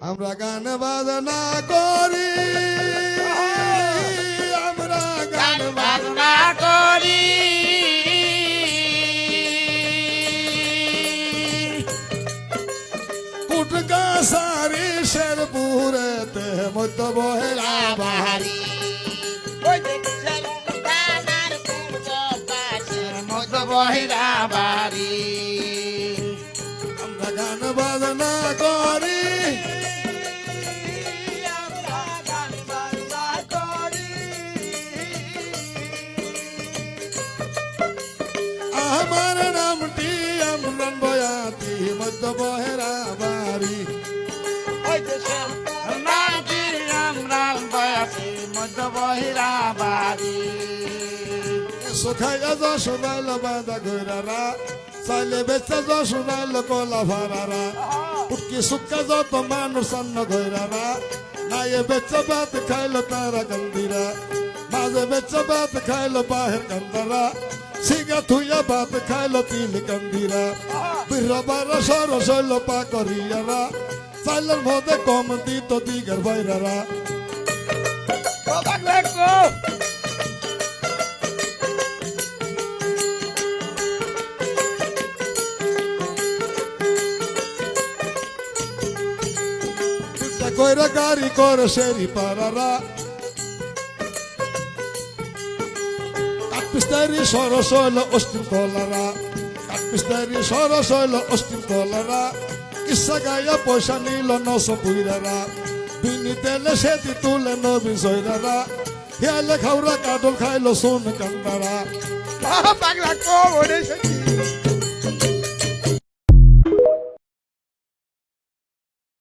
আমরা গান বাজনা করি, আমরা গান বাজনা করি কুটকা সারি শেরপুরেতে মধ্য বহেরা বাহারি। ওই দেখছেন দানার পূর্ব পাশে মধ্য বহিরা বাড়ি। আমরা গান বাজনা করি, আমরা গান বাজনা করি আমার নামটি আমরান বয়াতি মধ্য বহেরা বাড়ি। ওই দেশের নামটি আমরা বয়াসী মধ্য বহিরা বাড়ি। সুখাইয়া যশোদাল বাঁধা ঘোরারা, চাইলে বেচা যশোদাল কলা ভাড়ারা, উটকি সুক্কা যত মানুষ অন্ন ঘোরারা, নাইয়ে বেচা ভাত খাইলো তারা গন্দিরা, মাঝে বেচা ভাত খাইলো বাহের গন্দারা, সিগা থুইয়া ভাত খাইলো তিল গন্দিরা, বীরবার সরস হইলো পা করিয়ারা, চাইলের মধ্যে কম দিত দিগের বাইরারা। কইরা গাড়ি করে সেরি পারারা, কাঠপিস্তারি সরস হইল অস্টিন কলারা, কাঠপিস্তারি সরস হইল অস্টিন কলারা, কিসা গাইয়া পয়সা নিল নশ পুইরারা, বিনি তেলে সেতি তুলে নবী জয়রারা, হিয়ালে খাওরা কাডল খাইলো সোন কান্দারা। পাগলা কো ওরে সত্যি